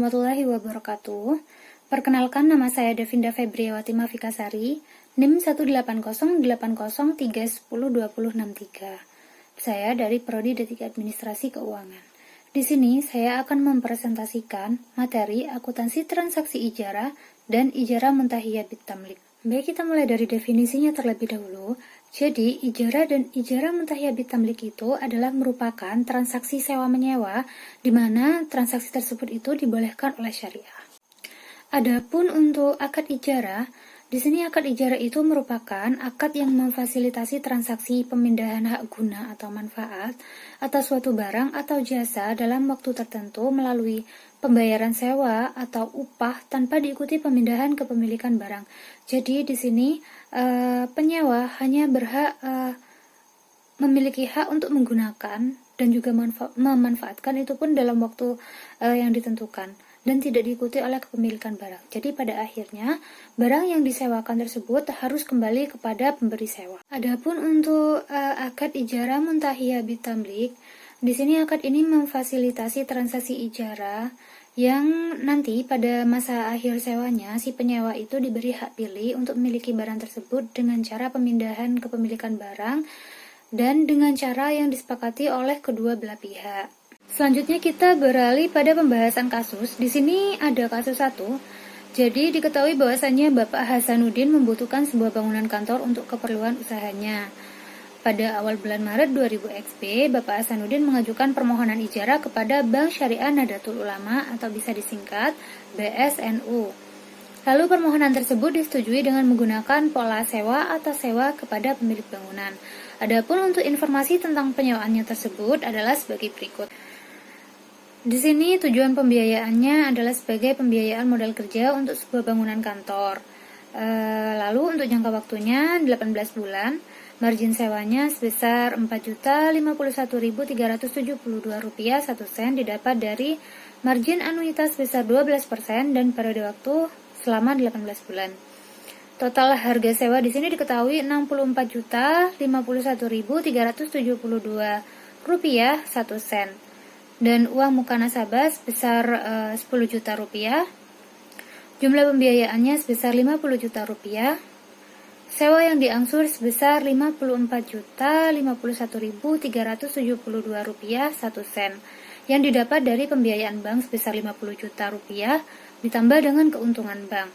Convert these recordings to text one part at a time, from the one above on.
warahmatullahi wabarakatuh. Perkenalkan, nama saya Devinda Febriawati Mafikasari, NIM 1808030302063. Saya dari Prodi D3 Administrasi Keuangan. Di sini saya akan mempresentasikan materi akuntansi transaksi ijarah dan ijarah muntahiyah bitamlik. Baik, kita mulai dari definisinya terlebih dahulu. Jadi, ijarah dan ijarah muntahiyah bitamlik itu adalah merupakan transaksi sewa-menyewa di mana transaksi tersebut itu dibolehkan oleh syariah. Adapun untuk akad ijarah, di sini akad ijarah itu merupakan akad yang memfasilitasi transaksi pemindahan hak guna atau manfaat atas suatu barang atau jasa dalam waktu tertentu melalui pembayaran sewa atau upah tanpa diikuti pemindahan kepemilikan barang. Jadi di sini penyewa hanya berhak memiliki hak untuk menggunakan dan juga memanfaatkan itu pun dalam waktu yang ditentukan dan tidak diikuti oleh kepemilikan barang. Jadi pada akhirnya barang yang disewakan tersebut harus kembali kepada pemberi sewa. Adapun untuk akad ijarah muntahiyah bitamlik, di sini akad ini memfasilitasi transaksi ijarah yang nanti pada masa akhir sewanya si penyewa itu diberi hak pilih untuk memiliki barang tersebut dengan cara pemindahan kepemilikan barang dan dengan cara yang disepakati oleh kedua belah pihak. Selanjutnya kita beralih pada pembahasan kasus. Di sini ada kasus 1. Jadi diketahui bahwasannya Bapak Hasanuddin membutuhkan sebuah bangunan kantor untuk keperluan usahanya. Pada awal bulan Maret 2000 XP, Bapak Hasanuddin mengajukan permohonan ijarah kepada Bank Syariah Nahdlatul Ulama atau bisa disingkat BSNU. Lalu permohonan tersebut disetujui dengan menggunakan pola sewa atau sewa kepada pemilik bangunan. Adapun untuk informasi tentang penyewaannya tersebut adalah sebagai berikut. Di sini tujuan pembiayaannya adalah sebagai pembiayaan modal kerja untuk sebuah bangunan kantor. Lalu untuk jangka waktunya 18 bulan. Margin sewanya sebesar Rp4.051.372 1 sen didapat dari margin anuitas sebesar 12% dan periode waktu selama 18 bulan. Total harga sewa di sini diketahui Rp64.051.372 1 sen. Dan uang muka nasabah sebesar Rp10 juta. Jumlah pembiayaannya sebesar Rp50 juta. Sewa yang diangsur sebesar Rp54.051.372 1 sen yang didapat dari pembiayaan bank sebesar Rp50 juta ditambah dengan keuntungan bank.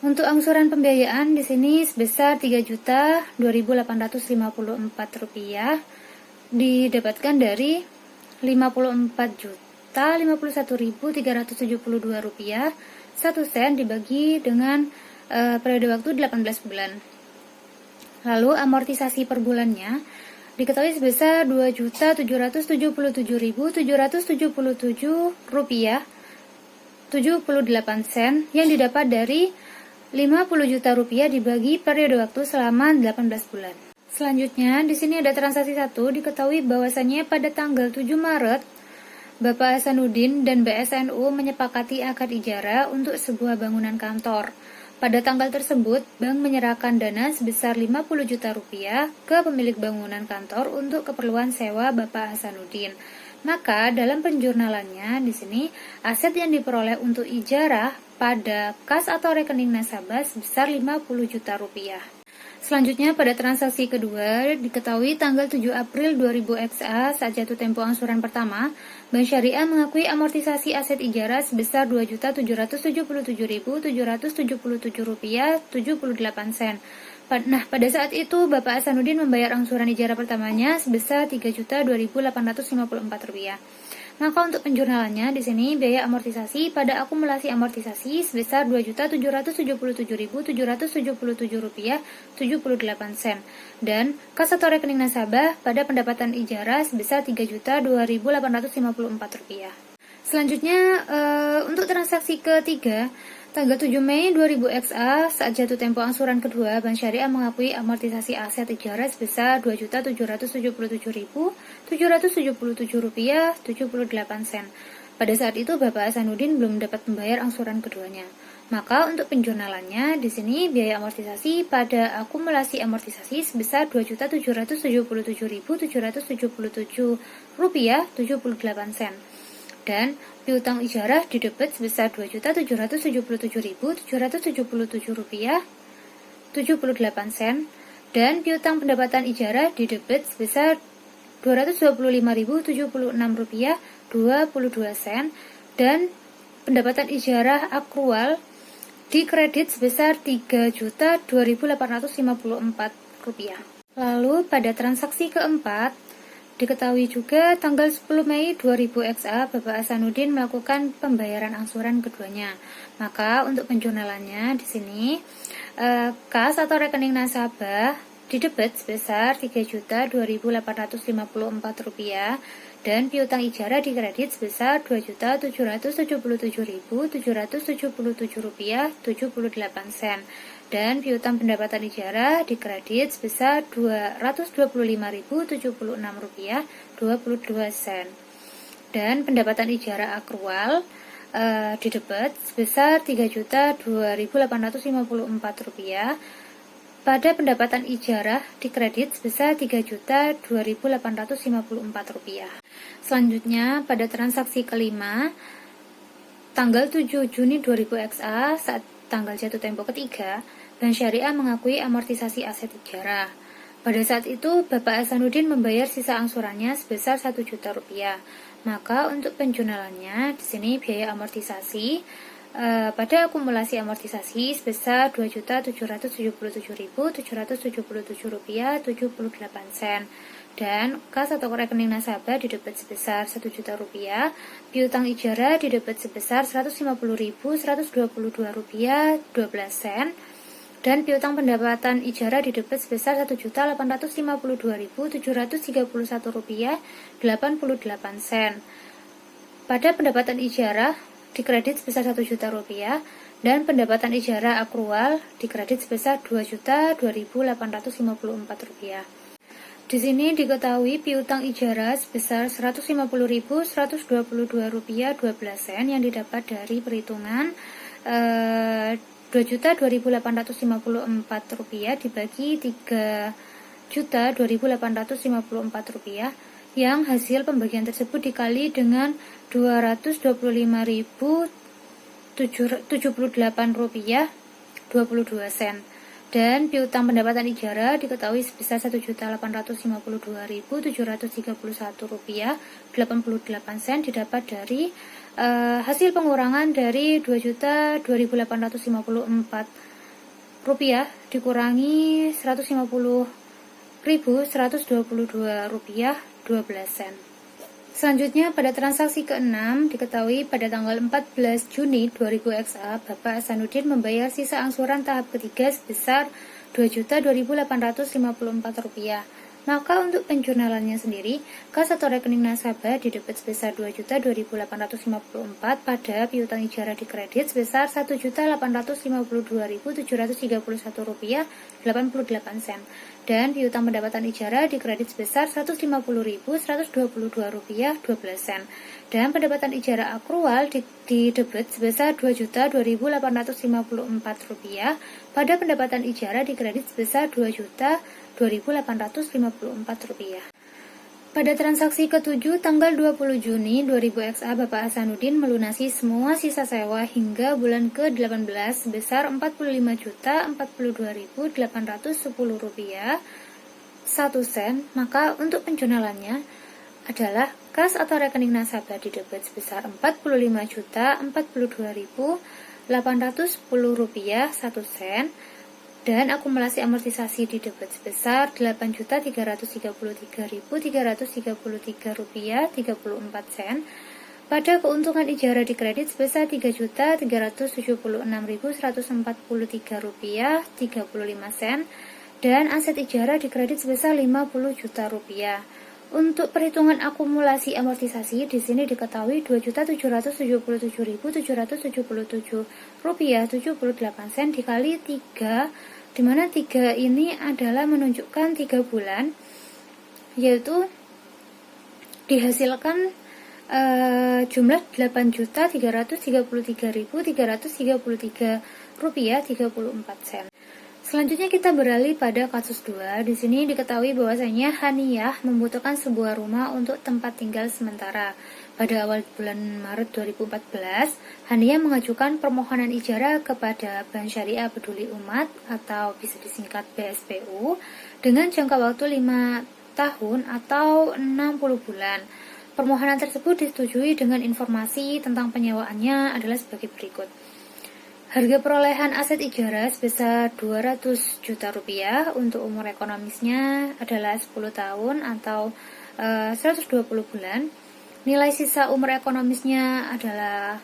Untuk angsuran pembiayaan di sini sebesar Rp3.2.854 didapatkan dari Rp54.051.372 1 sen dibagi dengan periode waktu 18 bulan. Lalu amortisasi per bulannya diketahui sebesar Rp2.777.777 78 sen yang didapat dari Rp50 juta dibagi periode waktu selama 18 bulan. Selanjutnya di sini ada transaksi 1. Diketahui bahwasannya pada tanggal 7 Maret Bapak Hasanuddin dan BSNU menyepakati akad ijarah untuk sebuah bangunan kantor. Pada tanggal tersebut, bank menyerahkan dana sebesar Rp50 juta ke pemilik bangunan kantor untuk keperluan sewa Bapak Hasanuddin. Maka dalam penjurnalannya di sini aset yang diperoleh untuk ijarah pada kas atau rekening nasabah sebesar Rp50 juta. Selanjutnya pada transaksi kedua diketahui tanggal 7 April 2000 XA saat jatuh tempo angsuran pertama, Bank Syariah mengakui amortisasi aset ijarah sebesar Rp2.777.777 sen. Nah, pada saat itu Bapak Hasanuddin membayar angsuran ijarah pertamanya sebesar Rp3.2.854. Maka untuk penjurnalannya di sini biaya amortisasi pada akumulasi amortisasi sebesar Rp2.777.777 sen dan kas atau rekening nasabah pada pendapatan ijarah sebesar Rp3.2.854. Selanjutnya untuk transaksi ketiga tanggal 7 Mei 2000 XA saat jatuh tempo angsuran kedua, Bank Syariah mengakui amortisasi aset ijarah sebesar Rp2.777.777 sen. Pada saat itu Bapak Hasanuddin belum dapat membayar angsuran keduanya. Maka untuk penjurnalannya di sini biaya amortisasi pada akumulasi amortisasi sebesar Rp2.777.777 78 sen. Dan piutang ijarah didebit sebesar Rp2.777.777,78 dan piutang pendapatan ijarah didebit sebesar Rp225.076,22 dan pendapatan ijarah akrual dikredit sebesar Rp3.2.854. Lalu pada transaksi keempat, diketahui juga tanggal 10 Mei 2000 XA, Bapak Hasanuddin melakukan pembayaran angsuran keduanya. Maka untuk penjurnalannya di sini kas atau rekening nasabah didebit sebesar Rp3.2.854 dan piutang ijarah dikredit sebesar Rp2.777.777,78 dan piutang pendapatan ijarah dikredit sebesar Rp225.076,22 dan pendapatan ijarah akrual didebit sebesar Rp3.2.854 pada pendapatan ijarah dikredit sebesar Rp3.2.854. Selanjutnya pada transaksi kelima tanggal 7 Juni 2000 XA saat tanggal jatuh tempo ketiga, Bank Syariah mengakui amortisasi aset ijarah. Pada saat itu Bapak Hasanuddin membayar sisa angsurannya sebesar Rp1 juta. Maka untuk penjurnalannya di sini biaya amortisasi pada akumulasi amortisasi sebesar Rp2.777.777,78 dan kas atau rekening nasabah didebit sebesar Rp1 juta, piutang ijarah didebit sebesar Rp150.122,12 dan piutang pendapatan ijarah didebit sebesar Rp1.852.731,88. Pada pendapatan ijarah dikredit sebesar Rp1 juta dan pendapatan ijarah akrual dikredit sebesar Rp2.2.854. Di sini diketahui piutang ijarah sebesar Rp150.122,12 yang didapat dari perhitungan Rp2.2.854 dibagi Rp3.2.854 yang hasil pembagian tersebut dikali dengan Rp200.078,22 dan piutang pendapatan ijarah diketahui sebesar Rp1.852.731,88 didapat dari hasil pengurangan dari Rp2.2.854 dikurangi Rp150.122,12. Selanjutnya pada transaksi ke-6 diketahui pada tanggal 14 Juni 2000 XA Bapak Hasanuddin membayar sisa angsuran tahap ketiga sebesar Rp2.2.854. Maka untuk penjurnalannya sendiri, kas atau rekening nasabah didebit sebesar Rp2.2.854 pada piutang ijarah dikredit sebesar Rp1.852.731,88 dan piutang pendapatan ijarah dikredit sebesar Rp150.122,12 dan pendapatan ijarah akrual didebit sebesar Rp2.2.854 pada pendapatan ijarah dikredit sebesar Rp2.2.854. Pada transaksi ke-7 tanggal 20 Juni 2000 XA Bapak Hasanuddin melunasi semua sisa sewa hingga bulan ke-18 sebesar Rp45.042.810 1 sen. Maka untuk penjurnalannya adalah kas atau rekening nasabah didebit sebesar Rp45.042.810 1 sen dan akumulasi amortisasi didebit sebesar Rp8.333.333,34 pada keuntungan ijarah dikredit sebesar Rp3.376.143,35 dan aset ijarah dikredit sebesar Rp50 juta. Untuk perhitungan akumulasi amortisasi di sini diketahui Rp2.777.777,78 dikali 3, di mana 3 ini adalah menunjukkan 3 bulan, yaitu dihasilkan jumlah Rp8.333.333,34. Selanjutnya kita beralih pada kasus 2. Di sini diketahui bahwasanya Haniyah membutuhkan sebuah rumah untuk tempat tinggal sementara. Pada awal bulan Maret 2014, Hania mengajukan permohonan ijarah kepada Bank Syariah Peduli Umat atau bisa disingkat BSPU dengan jangka waktu 5 tahun atau 60 bulan. Permohonan tersebut disetujui dengan informasi tentang penyewaannya adalah sebagai berikut. Harga perolehan aset ijarah sebesar 200 juta rupiah untuk umur ekonomisnya adalah 10 tahun atau 120 bulan. Nilai sisa umur ekonomisnya adalah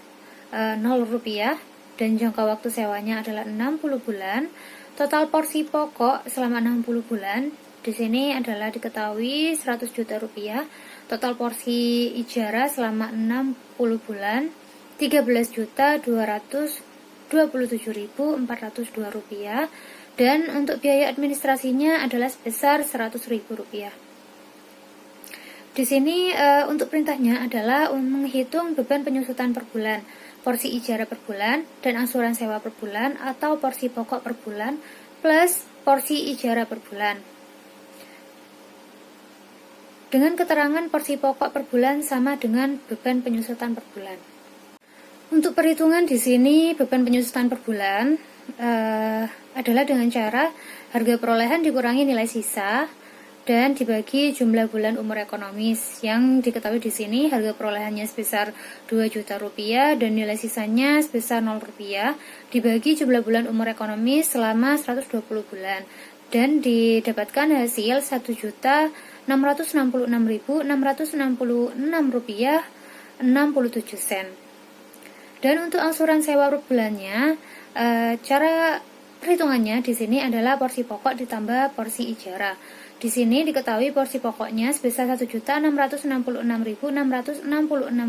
0 rupiah dan jangka waktu sewanya adalah 60 bulan. Total porsi pokok selama 60 bulan di sini adalah diketahui 100 juta rupiah. Total porsi ijarah selama 60 bulan 13.227.402 rupiah dan untuk biaya administrasinya adalah sebesar 100.000 rupiah. Di sini untuk perintahnya adalah menghitung beban penyusutan per bulan, porsi ijarah per bulan, dan angsuran sewa per bulan atau porsi pokok per bulan plus porsi ijarah per bulan. Dengan keterangan porsi pokok per bulan sama dengan beban penyusutan per bulan. Untuk perhitungan di sini beban penyusutan per bulan adalah dengan cara harga perolehan dikurangi nilai sisa dan dibagi jumlah bulan umur ekonomis yang diketahui di sini harga perolehannya sebesar 2 juta rupiah dan nilai sisanya sebesar 0 rupiah dibagi jumlah bulan umur ekonomis selama 120 bulan dan didapatkan hasil 1.666.666 rupiah 67 sen. Dan untuk angsuran sewa per bulannya cara perhitungannya di sini adalah porsi pokok ditambah porsi ijarah. Di sini diketahui porsi pokoknya sebesar 1.666.666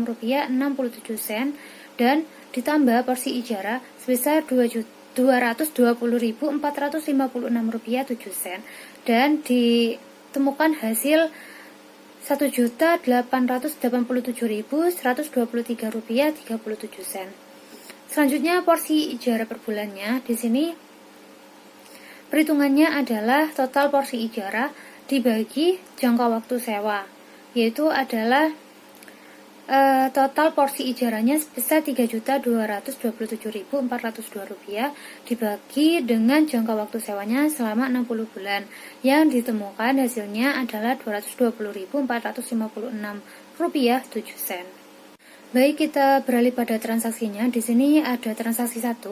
rupiah 67 sen dan ditambah porsi ijarah sebesar 220.456 rupiah 7 sen dan ditemukan hasil 1.887.123 rupiah 37 sen. Selanjutnya porsi ijarah per bulannya di sini perhitungannya adalah total porsi ijarah dibagi jangka waktu sewa, yaitu adalah total porsi ijarahnya sebesar 3.227.402 rupiah dibagi dengan jangka waktu sewanya selama 60 bulan yang ditemukan hasilnya adalah 220.456 rupiah 7 sen. Baik, kita beralih pada transaksinya. Di sini ada transaksi 1.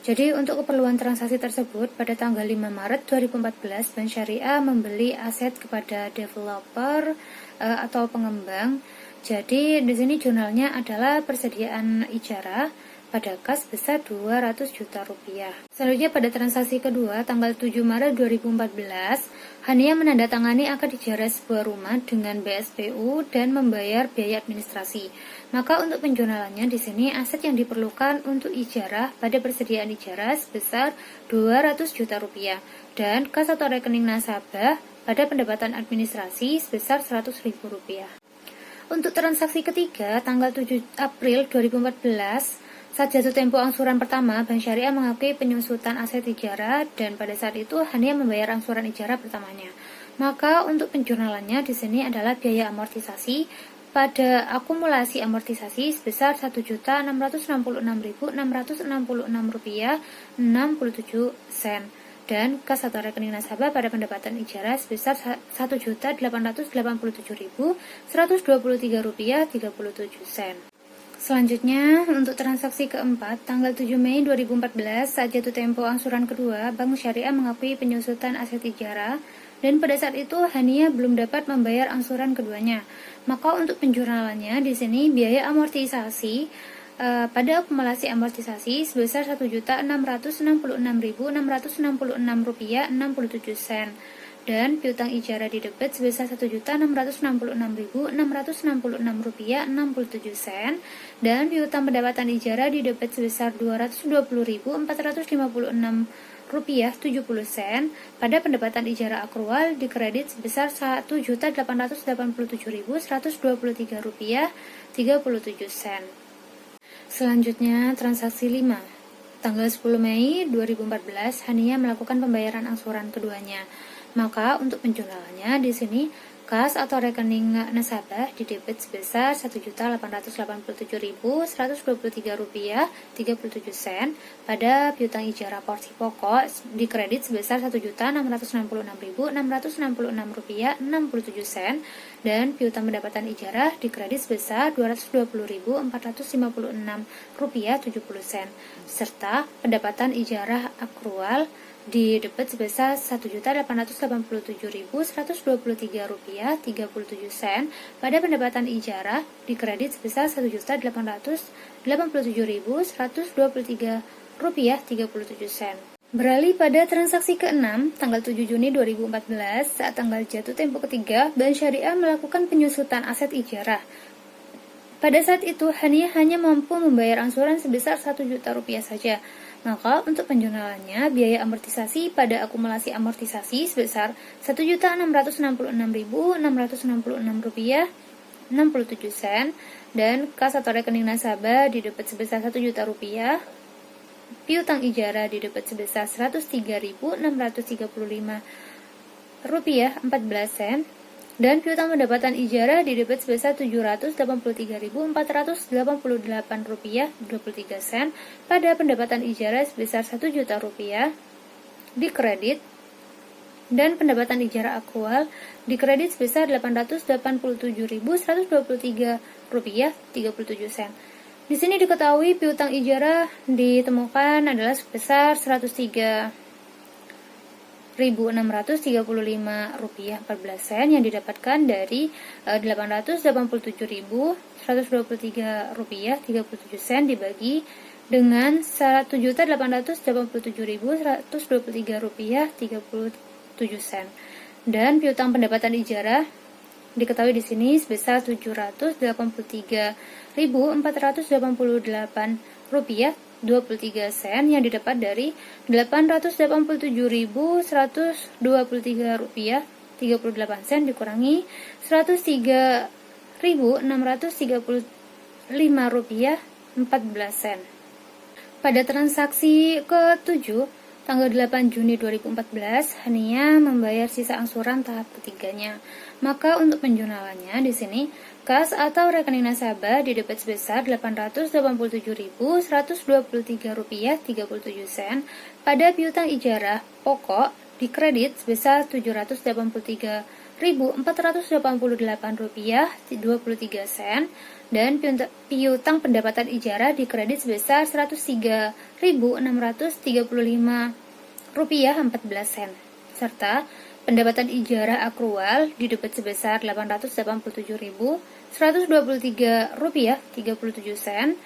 Jadi untuk keperluan transaksi tersebut pada tanggal 5 Maret 2014 Bank Syariah membeli aset kepada developer atau pengembang. Jadi di sini jurnalnya adalah persediaan ijarah pada kas besar 200 juta rupiah. Selanjutnya pada transaksi kedua tanggal 7 Maret 2014 Hania menandatangani akad ijarah sebuah rumah dengan BSPU dan membayar biaya administrasi. Maka untuk penjurnalannya di sini aset yang diperlukan untuk ijarah pada persediaan ijarah sebesar 200 juta rupiah dan kas atau rekening nasabah pada pendapatan administrasi sebesar 100.000 rupiah. Untuk transaksi ketiga tanggal 7 April 2014 saat jatuh tempo angsuran pertama, Bank Syariah mengakui penyusutan aset ijarah dan pada saat itu Hania membayar angsuran ijarah pertamanya. Maka untuk penjurnalannya di sini adalah biaya amortisasi pada akumulasi amortisasi sebesar 1.666.666 rupiah 67 sen dan kas atau rekening nasabah pada pendapatan ijarah sebesar 1.887.123 rupiah 37 sen. Selanjutnya, untuk transaksi keempat, tanggal 7 Mei 2014, saat jatuh tempo angsuran kedua, Bank Syariah mengakui penyusutan aset ijarah, dan pada saat itu Hania belum dapat membayar angsuran keduanya. Maka untuk penjurnalannya, di sini biaya amortisasi pada akumulasi amortisasi sebesar 1.666.666 rupiah 67 sen. Dan piutang ijarah di debit sebesar 1.666.666 rupiah 67 sen dan piutang pendapatan ijarah di debit sebesar 220.456 rupiah 70 sen pada pendapatan ijarah akrual dikredit sebesar 1.887.123 rupiah 37 sen. Selanjutnya transaksi 5. Tanggal 10 Mei 2014 Hania melakukan pembayaran angsuran keduanya. Maka untuk penjurnalannya di sini kas atau rekening nasabah didebit sebesar Rp1.887.123,37 pada piutang ijarah porsi pokok dikredit sebesar Rp1.666.666,67 dan piutang pendapatan ijarah dikredit sebesar Rp220.450,6,70 serta pendapatan ijarah akrual didebit sebesar Rp1.887.123,37 pada pendapatan ijarah dikredit sebesar Rp1.887.123,37. Beralih pada transaksi ke-6, tanggal 7 Juni 2014, saat tanggal jatuh tempo ketiga, Bank Syariah melakukan penyusutan aset ijarah. Pada saat itu, Hania hanya mampu membayar angsuran sebesar Rp1 juta saja. Maka untuk penjurnalannya, biaya amortisasi pada akumulasi amortisasi sebesar Rp1.666.666,67 dan kas atau rekening nasabah didebit sebesar Rp1 juta, piutang ijarah didebit sebesar Rp103.635,14 dan piutang pendapatan ijarah didebit sebesar Rp783.488,23 pada pendapatan ijarah sebesar Rp1 juta dikredit dan pendapatan ijarah akrual dikredit sebesar Rp887.123,37. Di sini diketahui piutang ijarah ditemukan adalah sebesar Rp103.635,14 yang didapatkan dari Rp887.123,37 dibagi dengan Rp1.887.123,37 dan piutang pendapatan ijarah diketahui di sini sebesar Rp783.488,23 yang didapat dari Rp887.123,38 dikurangi Rp103.635,14. Pada transaksi ke-7, tanggal 8 Juni 2014, Hania membayar sisa angsuran tahap ketiganya. Maka untuk penjurnalannya di sini kas atau rekening nasabah didebit sebesar Rp887.123,37 pada piutang ijarah pokok dikredit sebesar Rp788.488,23 dan piutang pendapatan ijarah dikredit sebesar Rp103.635,14 serta pendapatan ijarah akrual didebit sebesar Rp887.123,37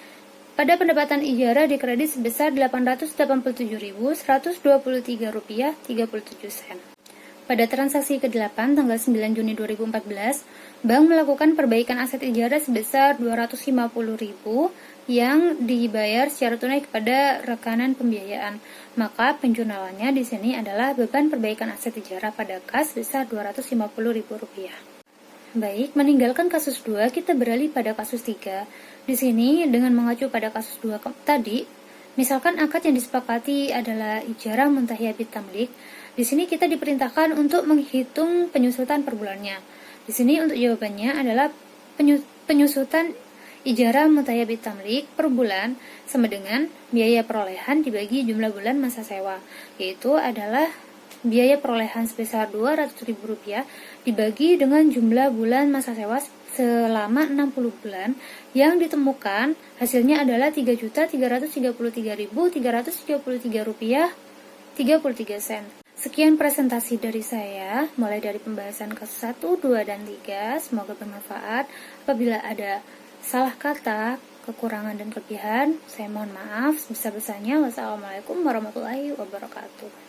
pada pendapatan ijarah dikredit sebesar Rp887.123,37. Pada transaksi ke-8 tanggal 9 Juni 2014, Bank melakukan perbaikan aset ijarah sebesar Rp250.000 yang dibayar secara tunai kepada rekanan pembiayaan. Maka penjurnalannya di sini adalah beban perbaikan aset ijarah pada kas sebesar Rp250.000. Baik, meninggalkan kasus 2, kita beralih pada kasus 3. Di sini dengan mengacu pada kasus 2 tadi, misalkan akad yang disepakati adalah ijarah muntahiyah bitamlik. Di sini kita diperintahkan untuk menghitung penyusutan per bulannya. Di sini untuk jawabannya adalah penyusutan ijarah muntahiyah bitamlik per bulan sama dengan biaya perolehan dibagi jumlah bulan masa sewa, yaitu adalah biaya perolehan sebesar Rp200.000 dibagi dengan jumlah bulan masa sewa selama 60 bulan yang ditemukan hasilnya adalah Rp3.333.333,33. Sekian presentasi dari saya, mulai dari pembahasan kasus 1, 2, dan 3. Semoga bermanfaat. Apabila ada salah kata, kekurangan, dan kelebihan, saya mohon maaf sebesar-besarnya. Wassalamualaikum warahmatullahi wabarakatuh.